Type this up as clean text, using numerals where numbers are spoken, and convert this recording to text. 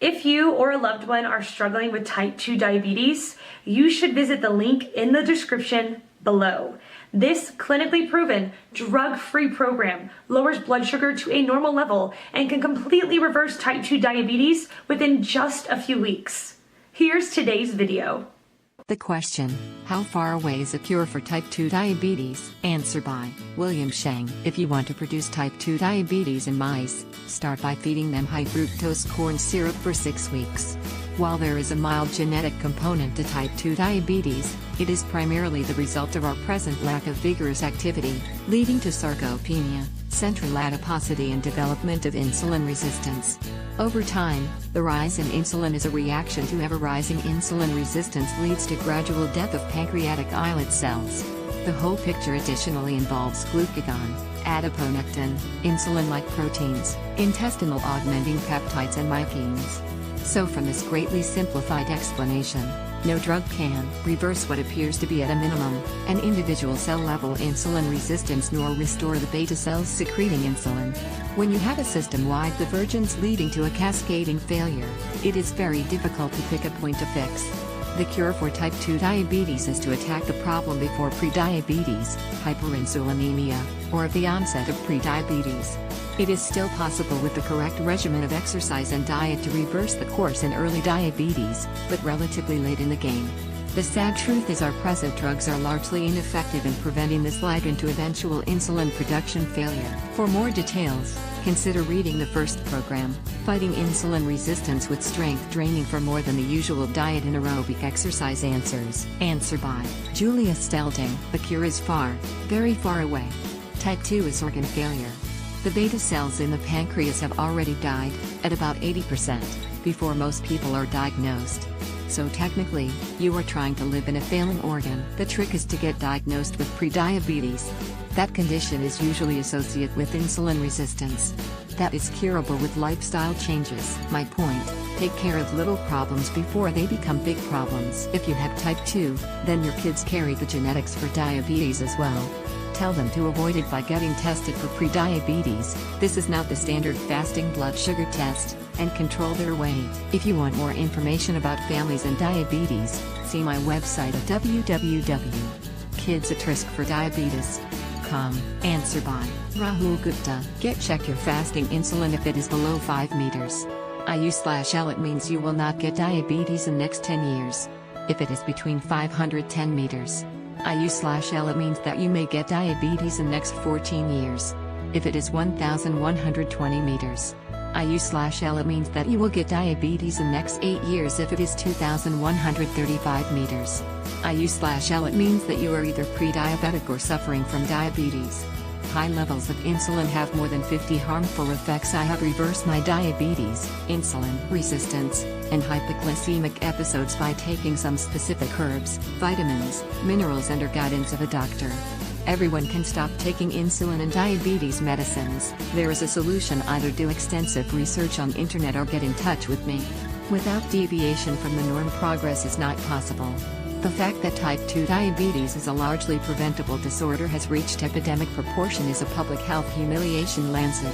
If you or a loved one are struggling with type 2 diabetes, you should visit the link in the description below. This clinically proven, drug-free program lowers blood sugar to a normal level and can completely reverse type 2 diabetes within just a few weeks. Here's today's video. The question, how far away is a cure for type 2 diabetes? Answer by William Sheng. If you want to produce type 2 diabetes in mice, start by feeding them high fructose corn syrup for 6 weeks. While there is a mild genetic component to type 2 diabetes, it is primarily the result of our present lack of vigorous activity, leading to sarcopenia, central adiposity and development of insulin resistance. Over time, the rise in insulin is a reaction to ever-rising insulin resistance leads to gradual death of pancreatic islet cells. The whole picture additionally involves glucagon, adiponectin, insulin-like proteins, intestinal augmenting peptides and myokines. So from this greatly simplified explanation, no drug can reverse what appears to be at a minimum an individual cell-level insulin resistance nor restore the beta cells secreting insulin. When you have a system-wide divergence leading to a cascading failure, it is very difficult to pick a point to fix. The cure for type 2 diabetes is to attack the problem before prediabetes, hyperinsulinemia, or at the onset of prediabetes. It is still possible with the correct regimen of exercise and diet to reverse the course in early diabetes, but relatively late in the game. The sad truth is our present drugs are largely ineffective in preventing the slide into eventual insulin production failure. For more details, consider reading the first program, Fighting Insulin Resistance with Strength Training for More Than the Usual Diet and Aerobic Exercise Answers. Answer by Julia Stelding. The cure is far, very far away. Type 2 is organ failure. The beta cells in the pancreas have already died, at about 80%, before most people are diagnosed. So technically, you are trying to live in a failing organ. The trick is to get diagnosed with prediabetes. That condition is usually associated with insulin resistance. That is curable with lifestyle changes. My point, take care of little problems before they become big problems. If you have type 2, then your kids carry the genetics for diabetes as well. Tell them to avoid it by getting tested for prediabetes. This is not the standard fasting blood sugar test, and control their weight. If you want more information about families and diabetes, see my website at www.kidsatRiskForDiabetes.com. Answer by Rahul Gupta. Check your fasting insulin if it is below 5 meters. IU/L it means you will not get diabetes in next 10 years. If it is between 510 meters. IU/L it means that you may get diabetes in next 14 years. If it is 1,120 meters. IU/L it means that you will get diabetes in next 8 years if it is 2,135 meters. IU/L it means that you are either pre-diabetic or suffering from diabetes. High levels of insulin have more than 50 harmful effects. I have reversed my diabetes, insulin resistance, and hypoglycemic episodes by taking some specific herbs, vitamins, minerals under guidance of a doctor. Everyone can stop taking insulin and diabetes medicines. There is a solution: either do extensive research on internet or get in touch with me. Without deviation from the norm, progress is not possible. The fact that type 2 diabetes is a largely preventable disorder has reached epidemic proportion is a public health humiliation. Lancet.